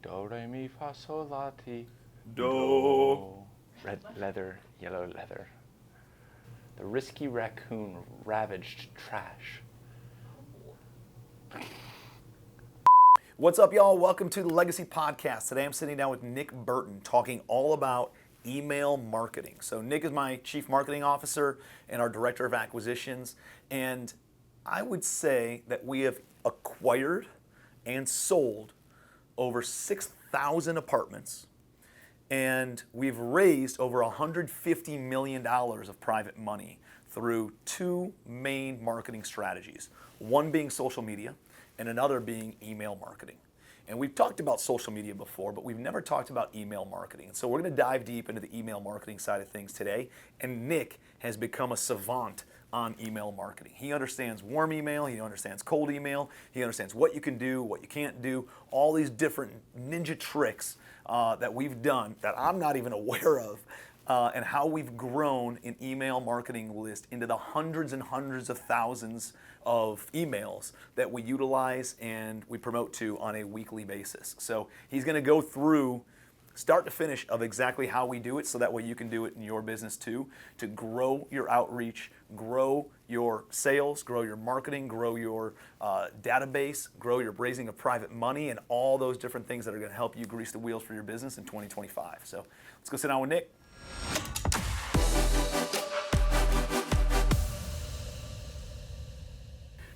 Do, re, mi, fa, sol, la, ti. Do. Red leather, yellow leather. The risky raccoon ravaged trash. What's up, y'all? Welcome to the Legacy Podcast. Today I'm sitting down with Nick Burton talking all about email marketing. So Nick is my Chief Marketing Officer and our Director of Acquisitions. And I would say that we have acquired and sold over 6,000 apartments. And we've raised over $150 million of private money through two main marketing strategies. One being social media and another being email marketing. And we've talked about social media before, but we've never talked about email marketing. And so we're going to dive deep into the email marketing side of things today. And Nick has become a savant on email marketing. He understands warm email, he understands cold email, he understands what you can do, what you can't do, all these different ninja tricks that we've done that I'm not even aware of, and how we've grown an email marketing list into the hundreds and hundreds of thousands of emails that we utilize and we promote to on a weekly basis. So he's going to go through start to finish of exactly how we do it, so that way you can do it in your business too, to grow your outreach, grow your sales, grow your marketing, grow your database, grow your raising of private money, and all those different things that are going to help you grease the wheels for your business in 2025. So let's go sit down with Nick.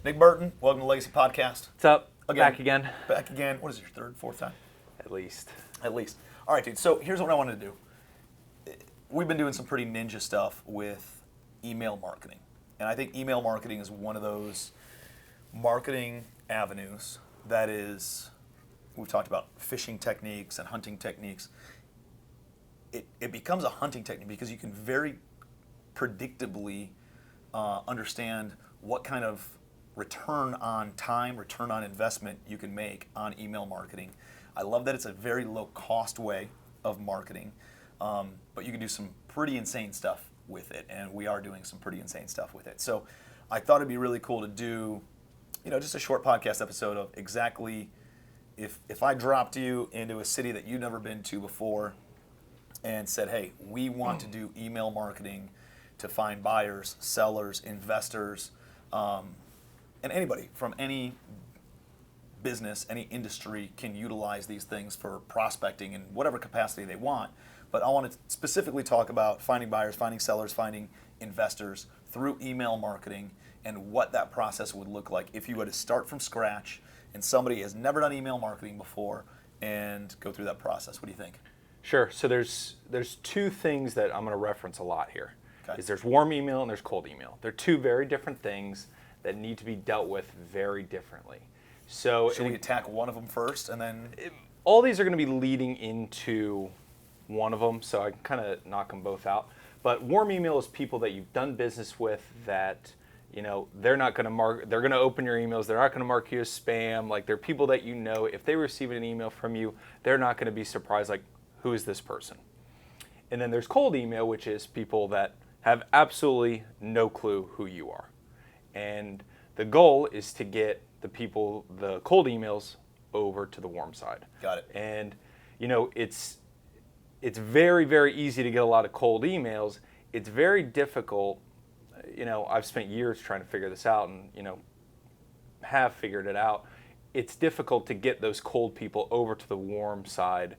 Nick Burton, welcome to the Legacy Podcast. What's up? Again. Back again. What is it, your third, fourth time? At least. All right, dude, so here's what I wanted to do. We've been doing some pretty ninja stuff with email marketing. And I think email marketing is one of those marketing avenues that is, we've talked about fishing techniques and hunting techniques. It becomes a hunting technique because you can very predictably understand what kind of return on time, return on investment you can make on email marketing. I love that it's a very low cost way of marketing, but you can do some pretty insane stuff with it, and we are doing some pretty insane stuff with it. So I thought it'd be really cool to do, just a short podcast episode of exactly if I dropped you into a city that you've never been to before and said, hey, we want to do email marketing to find buyers, sellers, investors, and anybody from any business, any industry can utilize these things for prospecting in whatever capacity they want. But I want to specifically talk about finding buyers, finding sellers, finding investors through email marketing, and what that process would look like if you were to start from scratch and somebody has never done email marketing before and go through that process. What do you think? Sure. So there's two things that I'm going to reference a lot here. Okay. Is there's warm email and there's cold email. They're two very different things that need to be dealt with very differently. So should we attack one of them first and then? All these are going to be leading into one of them, so I can kind of knock them both out. But warm email is people that you've done business with that, they're not going to they're going to open your emails, they're not going to mark you as spam. Like, they're people that if they receive an email from you, they're not going to be surprised, like, who is this person? And then there's cold email, which is people that have absolutely no clue who you are. And the goal is to get the cold emails over to the warm side. Got it. And, it's very, very easy to get a lot of cold emails. It's very difficult. I've spent years trying to figure this out and, have figured it out. It's difficult to get those cold people over to the warm side.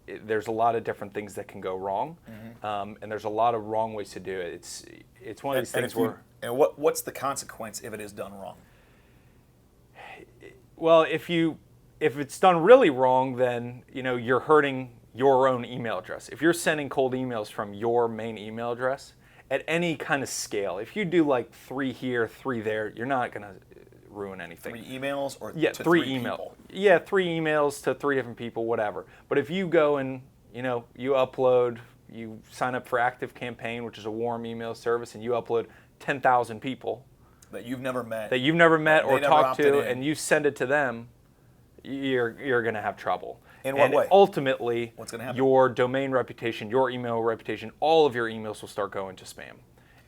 There's a lot of different things that can go wrong, and there's a lot of wrong ways to do it. It's one of these things where... And what's the consequence if it is done wrong? Well, if it's done really wrong, then you're hurting your own email address. If you're sending cold emails from your main email address at any kind of scale, if you do like 3 here, 3 there, you're not going to ruin anything. 3 emails or to 3 emails? People? Yeah, 3 emails to 3 different people, whatever. But if you go and you upload, you sign up for ActiveCampaign, which is a warm email service, and you upload 10,000 people that you've never met or talked to, and you send it to them, you're going to have trouble. In what way? Ultimately, what's going to happen? Your domain reputation, your email reputation, all of your emails will start going to spam,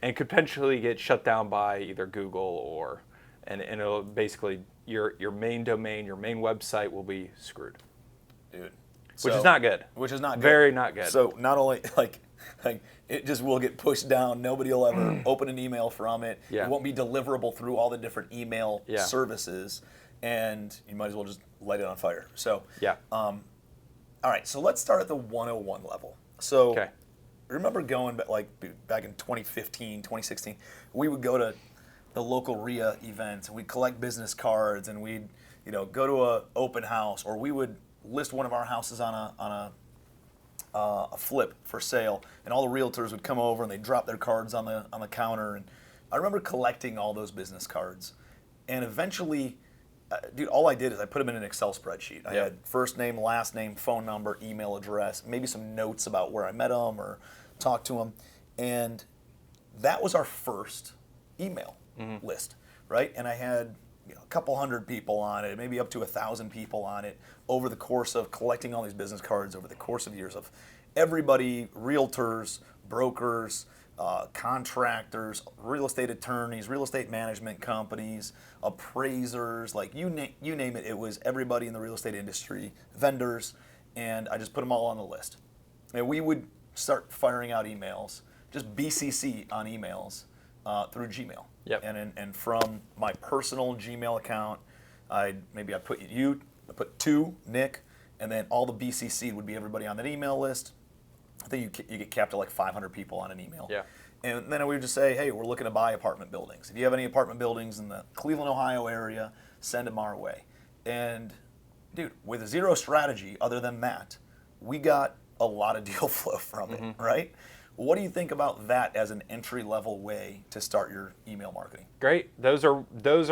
and could potentially get shut down by either Google and it'll basically your main domain, your main website will be screwed. dude. Which is not good. Which is not good. Very not good. So not only like it just will get pushed down. Nobody will ever open an email from it. Yeah. It won't be deliverable through all the different email Yeah. services, and you might as well just light it on fire. So Yeah. all right. So let's start at the 101 level. So Okay. remember going back in 2015, 2016, we would go to the local RIA events and we'd collect business cards and we'd go to a open house, or we would list one of our houses on a flip for sale, and all the realtors would come over and they'd drop their cards on the counter. And I remember collecting all those business cards, and eventually, dude, all I did is I put them in an Excel spreadsheet. I had first name, last name, phone number, email address, maybe some notes about where I met them or talked to them, and that was our first email list, right? And I had a couple hundred people on it, maybe up to 1,000 people on it over the course of collecting all these business cards over the course of years of everybody, realtors, brokers, contractors, real estate attorneys, real estate management companies, appraisers, like you name it. It was everybody in the real estate industry, vendors, and I just put them all on the list. And we would start firing out emails, just BCC on emails through Gmail. Yep. And from my personal Gmail account, I put you, I put to Nick, and then all the BCC would be everybody on that email list. I think you get capped at like 500 people on an email. Yeah. And then we would just say, hey, we're looking to buy apartment buildings. If you have any apartment buildings in the Cleveland, Ohio area, send them our way. And dude, with zero strategy other than that, we got a lot of deal flow from it, right? What do you think about that as an entry-level way to start your email marketing? Great. Those are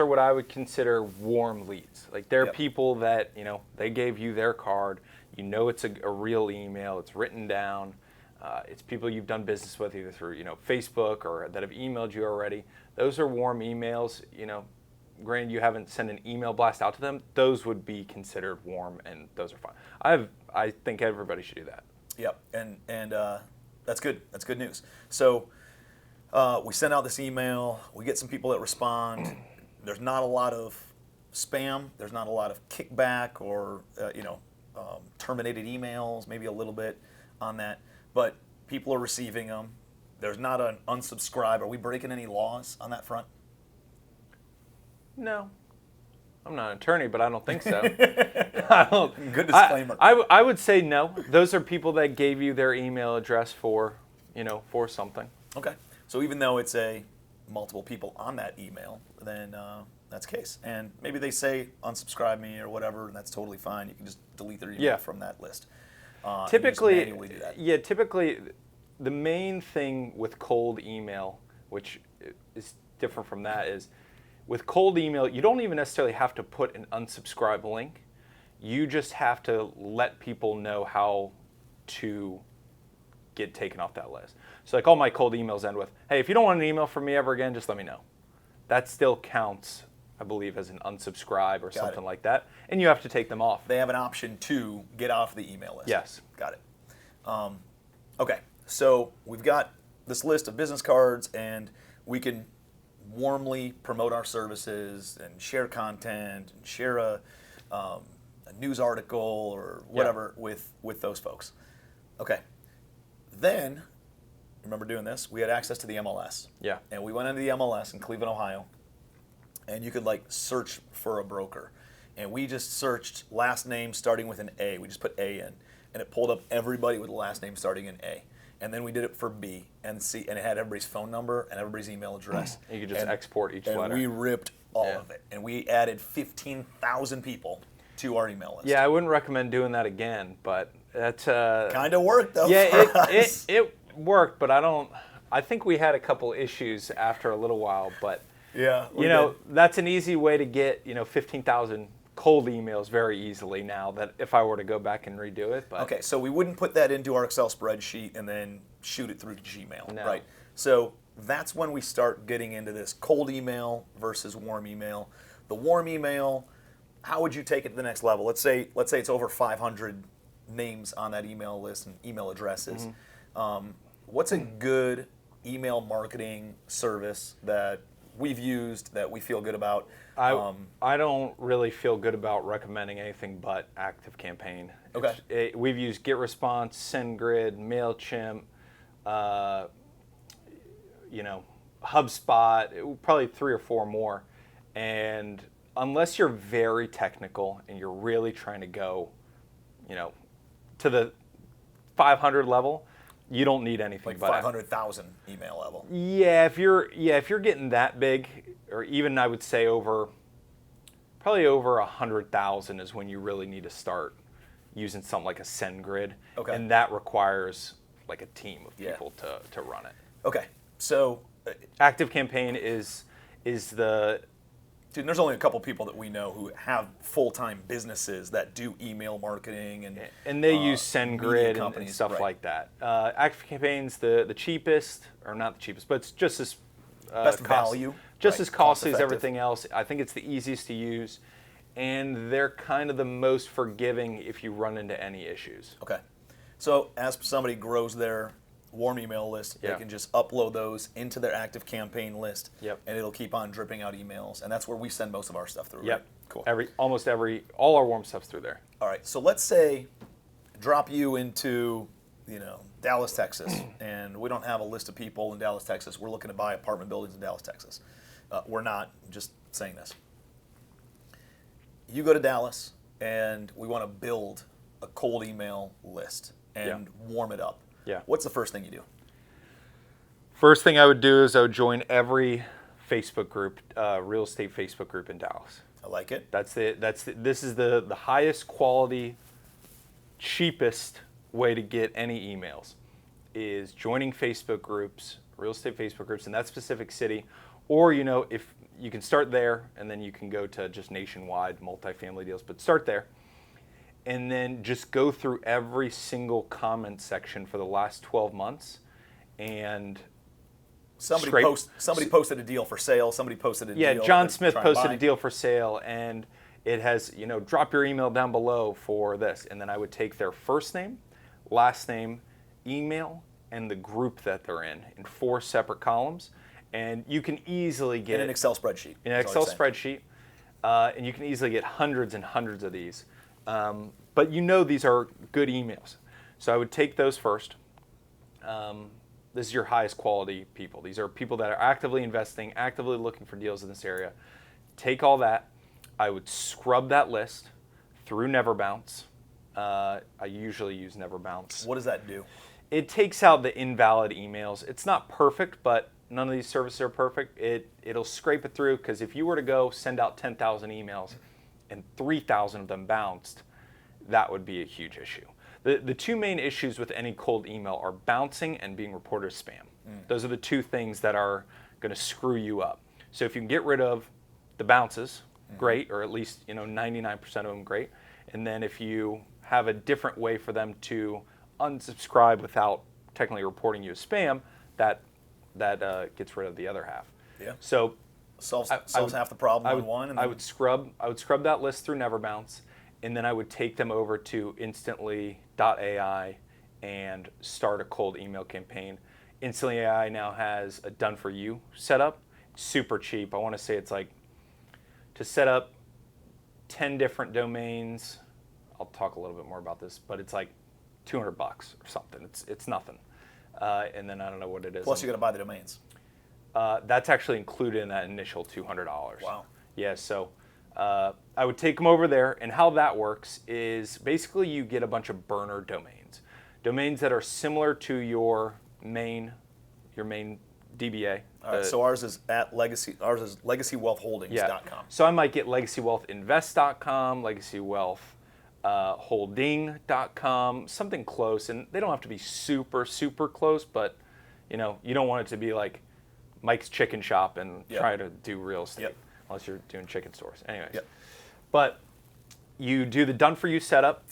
what I would consider warm leads. Like they're people that, they gave you their card. It's a real email. It's written down. It's people you've done business with either through, Facebook or that have emailed you already. Those are warm emails. Granted, you haven't sent an email blast out to them. Those would be considered warm, and those are fine. I think everybody should do that. Yep, and that's good. That's good news. So we send out this email. We get some people that respond. There's not a lot of spam. There's not a lot of kickback or terminated emails. Maybe a little bit on that, but people are receiving them. There's not an unsubscribe. Are we breaking any laws on that front? No. I'm not an attorney, but I don't think so. I don't, Good disclaimer. I would say no. Those are people that gave you their email address for something. Okay. So even though it's multiple people on that email, then that's the case. And maybe they say unsubscribe me or whatever, and that's totally fine. You can just delete their email from that list. Typically, and just manually do that. Typically, the main thing with cold email, which is different from that, is with cold email, you don't even necessarily have to put an unsubscribe link. You just have to let people know how to get taken off that list. So like all my cold emails end with, hey, if you don't want an email from me ever again, just let me know. That still counts, I believe, as an unsubscribe or something like that. And you have to take them off. They have an option to get off the email list. Yes. Got it. Okay, so we've got this list of business cards, and we can warmly promote our services and share content and share a news article or whatever with those folks. Okay. Then, remember doing this? We had access to the MLS. Yeah. And we went into the MLS in Cleveland, Ohio, and you could search for a broker. And we just searched last name starting with an A. We just put A in, and it pulled up everybody with a last name starting in A. And then we did it for B and C, and it had everybody's phone number and everybody's email address. You could just export each letter. And we ripped all of it. And we added 15,000 people to our email list. Yeah, I wouldn't recommend doing that again, but that's kind of worked though. Yeah, it worked, but I think we had a couple issues after a little while, but that's an easy way to get 15,000 cold emails very easily now, that if I were to go back and redo it. But okay, so we wouldn't put that into our Excel spreadsheet and then shoot it through Gmail, No. right? So that's when we start getting into this cold email versus warm email. The warm email, how would you take it to the next level? Let's say it's over 500 names on that email list and email addresses. What's a good email marketing service that we've used that we feel good about. I don't really feel good about recommending anything but ActiveCampaign. Okay. We've used GetResponse, SendGrid, MailChimp, HubSpot, probably 3 or 4 more. And unless you're very technical and you're really trying to go, to the 500 level, you don't need anything Like but 500,000 email level. Yeah, if you're getting that big, or even I would say probably over 100,000 is when you really need to start using something like a SendGrid. Okay. And that requires like a team of people to run it. Okay, so ActiveCampaign is the dude, there's only a couple people that we know who have full-time businesses that do email marketing and they use SendGrid and stuff right. like that. ActiveCampaign's the cheapest, or not the cheapest, but it's just as best value, just right. as costly as Cost-effective. everything else. I think it's the easiest to use, and they're kind of the most forgiving if you run into any issues. Okay, so as somebody grows their warm email list, they can just upload those into their ActiveCampaign list, and it'll keep on dripping out emails, and that's where we send most of our stuff through. Yep. Right? Cool. All our warm stuff's through there. All right. So let's say, drop you into, Dallas, Texas, and we don't have a list of people in Dallas, Texas. We're looking to buy apartment buildings in Dallas, Texas. We're not. I'm just saying this. You go to Dallas, and we want to build a cold email list and warm it up. Yeah. What's the first thing you do? First thing I would do is I would join every Facebook group, real estate Facebook group in Dallas. I like it. This is the highest quality, cheapest way to get any emails, is joining Facebook groups, real estate Facebook groups in that specific city, or if you can start there and then you can go to just nationwide multifamily deals, but start there. And then just go through every single comment section for the last 12 months, and somebody posted a deal for sale. Somebody posted a deal. Yeah, John Smith posted a deal for sale, and it has, drop your email down below for this. And then I would take their first name, last name, email, and the group that they're in 4 separate columns. And you can easily get in an Excel spreadsheet. In an Excel spreadsheet, and you can easily get hundreds and hundreds of these. But these are good emails. So I would take those first. This is your highest quality people. These are people that are actively investing, actively looking for deals in this area. Take all that. I would scrub that list through Never Bounce. I usually use Never Bounce. What does that do? It takes out the invalid emails. It's not perfect, but none of these services are perfect. It'll scrape it through, because if you were to go send out 10,000 emails and 3,000 of them bounced, that would be a huge issue. The 2 main issues with any cold email are bouncing and being reported as spam. Those are the 2 things that are going to screw you up. So if you can get rid of the bounces, great, or at least 99% of them, great. And then if you have a different way for them to unsubscribe without technically reporting you as spam, that gets rid of the other half. Yeah. So solves half the problem on one. And I would scrub that list through Never Bounce, and then I would take them over to Instantly.AI and start a cold email campaign. Instantly.AI now has a done for you setup. Super cheap. I want to say it's like, to set up 10 different domains, I'll talk a little bit more about this, but it's like $200 or something. It's nothing. And then I don't know what it is. Plus you got to buy the domains. That's actually included in that initial $200. Wow. Yeah, so I would take them over there, and how that works is basically you get a bunch of burner domains that are similar to your main DBA. All right, so ours is legacywealthholdings.com. Yeah. So I might get legacywealthinvest.com, legacywealthholding.com, something close, and they don't have to be super, super close, but you don't want it to be like Mike's Chicken Shop and try to do real estate, unless you're doing chicken stores. Anyways, but you do the done for you setup.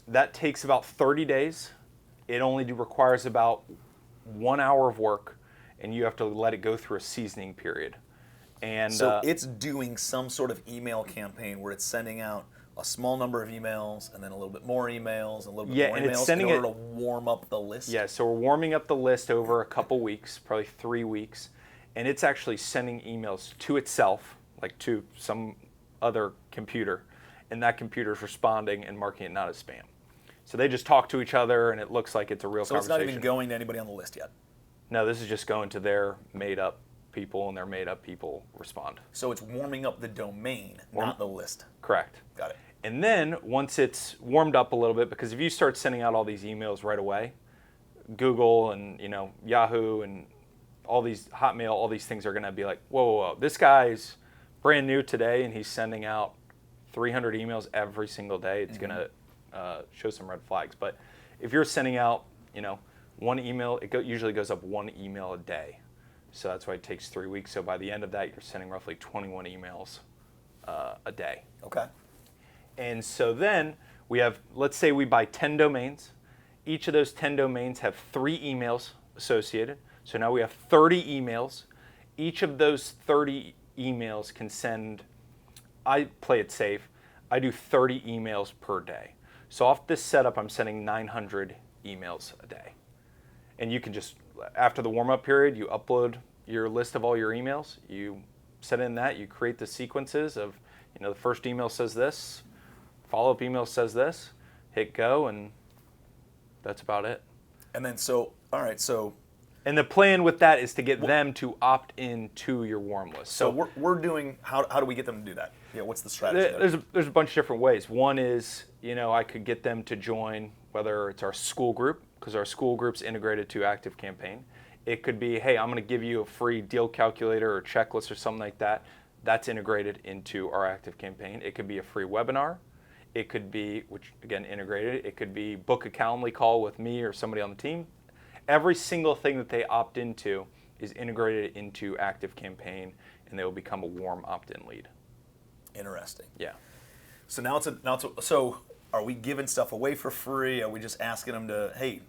That takes about 30 days. It only requires about 1 hour of work, and you have to let it go through a seasoning period. And so it's doing some sort of email campaign where it's sending out a small number of emails and then a little bit more emails and a little bit more emails in order to warm up the list. Yeah, so we're warming up the list over a couple weeks, probably 3 weeks. and it's actually sending emails to itself, like to some other computer, and that computer is responding and marking it not as spam. So they just talk to each other, and it looks like it's a real So conversation. it's not even going to anybody on the list yet. No, this is just going to their made-up people, and their made-up people respond. So it's warming up the domain, not the list. Correct. Got it. And then once it's warmed up a little bit, because if you start sending out all these emails right away, Google and Yahoo and all these Hotmail, all these things are going to be like, whoa, whoa, whoa, this guy's brand new today, and he's sending out 300 emails every single day. It's going to show some red flags. But if you're sending out, one email, usually goes up one email a day. So that's why it takes 3 weeks. So by the end of that, you're sending roughly 21 emails a day. Okay. And so then we have, let's say we buy 10 domains. Each of those 10 domains have 3 emails associated. So now we have 30 emails. Each of those 30 emails can send, I play it safe, I do 30 emails per day. So off this setup, I'm sending 900 emails a day. And you can just, after the warm-up period, you upload your list of all your emails. You set in that, you create the sequences of, the first email says this, follow-up email says this, hit go, and that's about it. And then all right, so. And the plan with that is to get them to opt in to your warm list. So we're doing, how do we get them to do that? Yeah, what's the strategy? There's a bunch of different ways. One is, I could get them to join, whether it's our school group, because our school group's integrated to ActiveCampaign. It could be, hey, I'm going to give you a free deal calculator or checklist or something like that. That's integrated into our ActiveCampaign. It could be a free webinar. It could be, which again, integrated. It could be book a Calendly call with me or somebody on the team. Every single thing that they opt into is integrated into ActiveCampaign, and they will become a warm opt-in lead. Interesting. Yeah. So now so are we giving stuff away for free? Are we just asking them to, hey,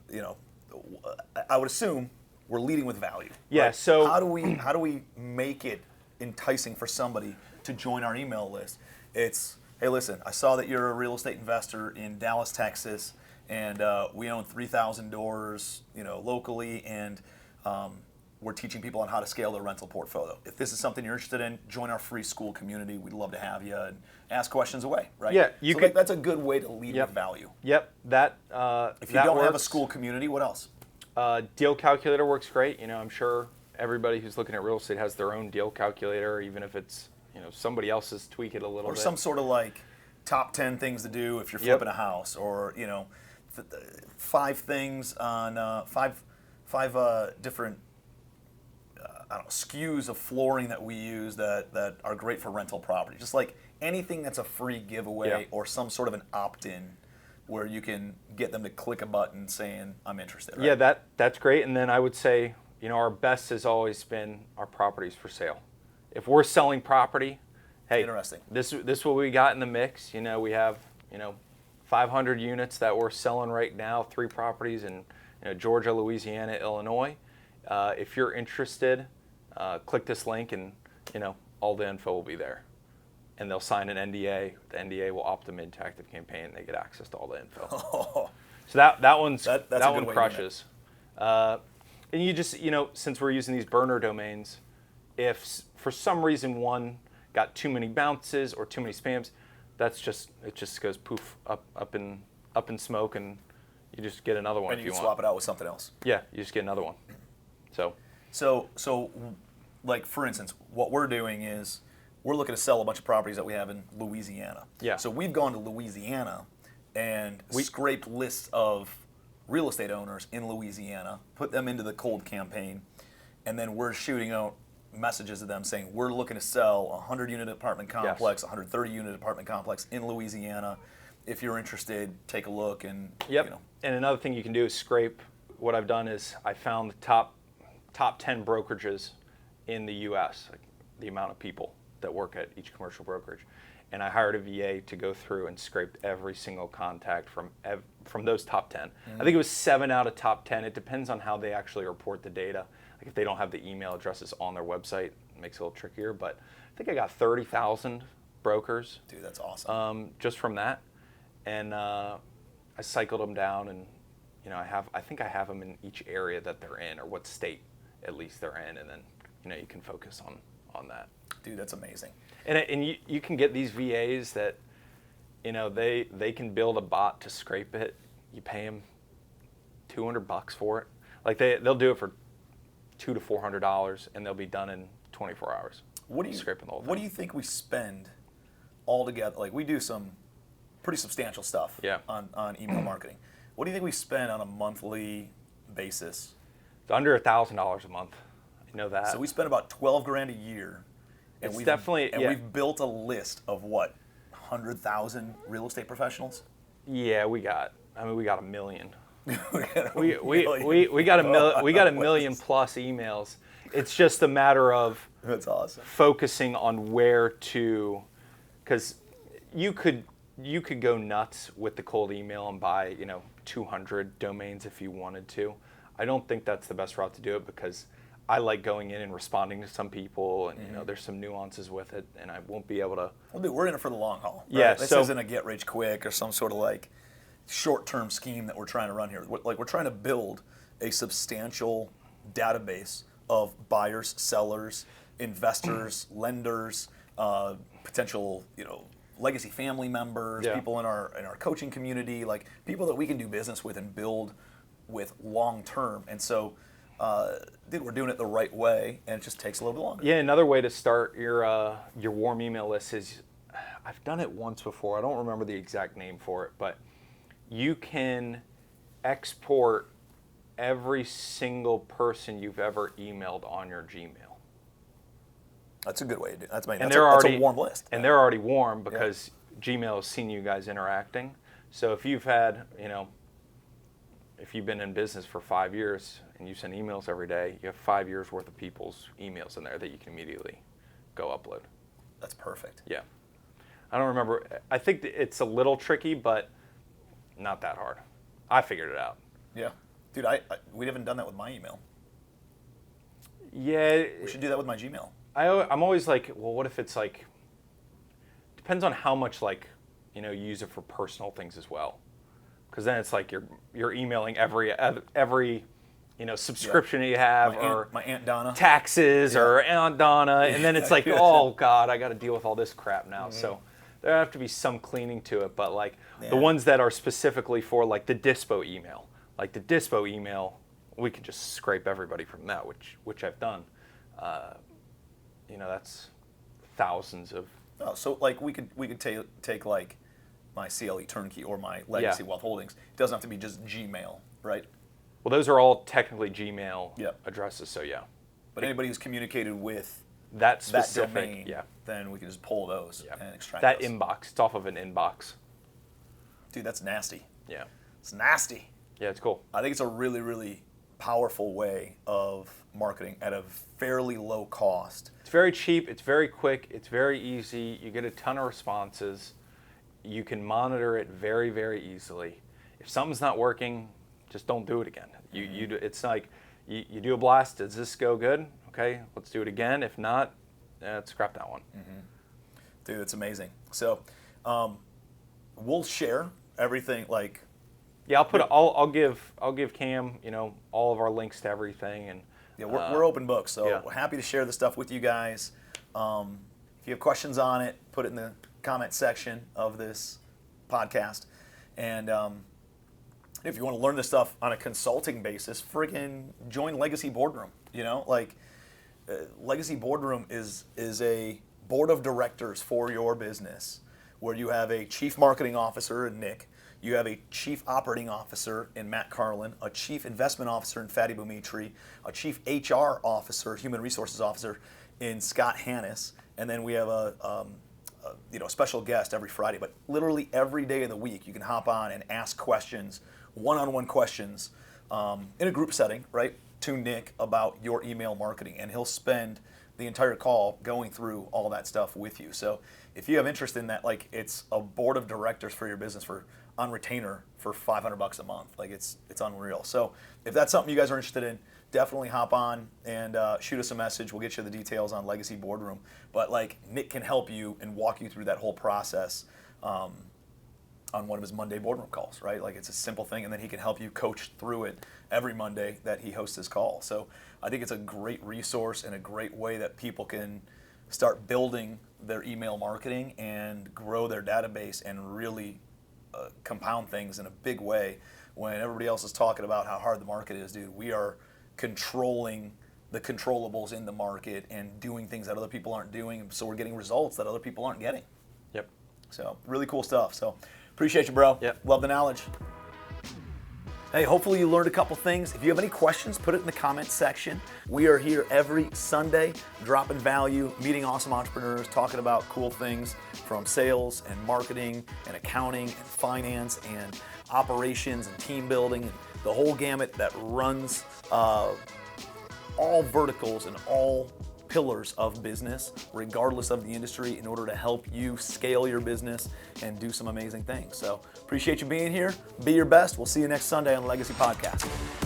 I would assume we're leading with value. Yeah. Right? So how do we make it enticing for somebody to join our email list? It's, hey, listen, I saw that you're a real estate investor in Dallas, Texas, and we own 3,000 doors, locally, and we're teaching people on how to scale their rental portfolio. If this is something you're interested in, join our free school community. We'd love to have you, and ask questions away, right? Yeah, that's a good way to lead with value. Yep, that. If you don't have a school community, what else? Deal calculator works great. I'm sure everybody who's looking at real estate has their own deal calculator, even if it's somebody else's, tweak it a little bit. Or some sort of like top 10 things to do if you're flipping a house, or 5 things on 5 different SKUs of flooring that we use that are great for rental property. Just like anything that's a free giveaway or some sort of an opt-in where you can get them to click a button saying, I'm interested. Right? Yeah, that's great. And then I would say, our best has always been our properties for sale. If we're selling property, hey, interesting. This is what we got in the mix. We have 500 units that we're selling right now, 3 properties in Georgia, Louisiana, Illinois. If you're interested, click this link, and all the info will be there. And they'll sign an NDA. The NDA will opt them into ActiveCampaign, and they get access to all the info. Oh. So that one crushes. And you just since we're using these burner domains, if for some reason one got too many bounces or too many spams, it just goes poof up in smoke, and you just get another one. And if you want. swap it out with something else. Yeah, you just get another one. So like for instance, what we're doing is we're looking to sell a bunch of properties that we have in Louisiana. Yeah. So we've gone to Louisiana and scraped lists of real estate owners in Louisiana, put them into the cold campaign, and then we're shooting out messages to them saying we're looking to sell a 100-unit apartment complex, 130-unit apartment complex in Louisiana. If you're interested, take a look. And And another thing you can do is scrape. What I've done is I found the top 10 brokerages in the U.S., like the amount of people that work at each commercial brokerage, and I hired a VA to go through and scrape every single contact from those top 10. I think it was 7 out of top 10. It depends on how they actually report the data. Like if they don't have the email addresses on their website, it makes it a little trickier. But I think I got 30,000 brokers. Dude, that's awesome. Just from that, and I cycled them down, and I think I have them in each area that they're in, or what state at least they're in, and then you can focus on that. Dude, that's amazing. And you can get these VAs that, they can build a bot to scrape it. You pay them $200 for it. Like they'll do it for $200 to $400, and they'll be done in 24 hours. Scraping the whole thing. What do you think we spend all together? Like we do some pretty substantial stuff on email marketing. What do you think we spend on a monthly basis? It's under $1,000 a month. I know that. So we spend about 12 grand a year. And we've built a list of what, 100,000 real estate professionals? Yeah, we got a million. we got a million plus emails. It's just a matter of that's awesome. Focusing on where to, because you could go nuts with the cold email and buy 200 domains if you wanted to. I don't think that's the best route to do it, because I like going in and responding to some people, and there's some nuances with it, and I won't be able to. Well, dude, we're in it for the long haul. Right? Yeah, this isn't a get rich quick or some sort of like short-term scheme that we're trying to run here. We're trying to build a substantial database of buyers, sellers, investors, lenders, potential legacy family members, people in our coaching community, like people that we can do business with and build with long term. And so, dude, we're doing it the right way, and it just takes a little bit longer. Yeah, another way to start your warm email list is, I've done it once before. I don't remember the exact name for it, but you can export every single person you've ever emailed on your Gmail. That's a good way to do it. That's a warm list. And they're already warm because Gmail has seen you guys interacting. So if you've had, if you've been in business for 5 years and you send emails every day, you have 5 years worth of people's emails in there that you can immediately go upload. That's perfect. Yeah. I don't remember. I think it's a little tricky, but not that hard. I figured it out. Yeah. Dude, we haven't done that with my email. Yeah. We should do that with my Gmail. I'm always like, well, what if it's like, depends on how much you use it for personal things as well. Because then it's like you're emailing every subscription you have, or my Aunt Donna, taxes, or Aunt Donna, and then it's like, oh God, I got to deal with all this crap now. So there have to be some cleaning to it. But the ones that are specifically for the dispo email, we could just scrape everybody from that, which I've done. That's thousands of. Oh, so we could take my CLE Turnkey or my Legacy Wealth Holdings. It doesn't have to be just Gmail, right? Well, those are all technically Gmail addresses, so yeah. But anybody who's communicated with that specific domain, then we can just pull those and extract that those. Inbox. It's off of an inbox. Dude, that's nasty. Yeah. It's nasty. Yeah, it's cool. I think it's a really, really powerful way of marketing at a fairly low cost. It's very cheap. It's very quick. It's very easy. You get a ton of responses. You can monitor it very, very easily. If something's not working, just don't do it again. It's like you do a blast. Does this go good? Okay, let's do it again. If not, scrap that one. Dude, it's amazing. So, we'll share everything. Yeah, I'll give Cam all of our links to everything, and we're open books. So we're happy to share the stuff with you guys. If you have questions on it, put it in the comment section of this podcast, and if you want to learn this stuff on a consulting basis, friggin' join Legacy Boardroom. Legacy Boardroom is a board of directors for your business, where you have a chief marketing officer in Nick, you have a chief operating officer in Matt Carlin, a chief investment officer in Fatty Bumitri, a chief HR officer, human resources officer in Scott Hannes, and then we have a special guest every Friday. But literally every day of the week, you can hop on and ask questions, one-on-one questions, in a group setting, right, to Nick about your email marketing, and he'll spend the entire call going through all that stuff with you. So if you have interest in that, it's a board of directors for your business on retainer for $500 a month. It's unreal. So if that's something you guys are interested in, definitely hop on and shoot us a message. We'll get you the details on Legacy Boardroom. But Nick can help you and walk you through that whole process on on one of his Monday boardroom calls, right? Like it's a simple thing, and then he can help you coach through it every Monday that he hosts his call. So I think it's a great resource and a great way that people can start building their email marketing and grow their database and really compound things in a big way. When everybody else is talking about how hard the market is, dude, we are controlling the controllables in the market and doing things that other people aren't doing, so we're getting results that other people aren't getting. Yep. So really cool stuff. So appreciate you, bro. Yep. Love the knowledge. Hey, hopefully you learned a couple things. If you have any questions, put it in the comments section. We are here every Sunday, dropping value, meeting awesome entrepreneurs, talking about cool things from sales and marketing and accounting and finance and operations and team building and the whole gamut that runs all verticals and all pillars of business, regardless of the industry, in order to help you scale your business and do some amazing things. So appreciate you being here. Be your best. We'll see you next Sunday on the Legacy Podcast.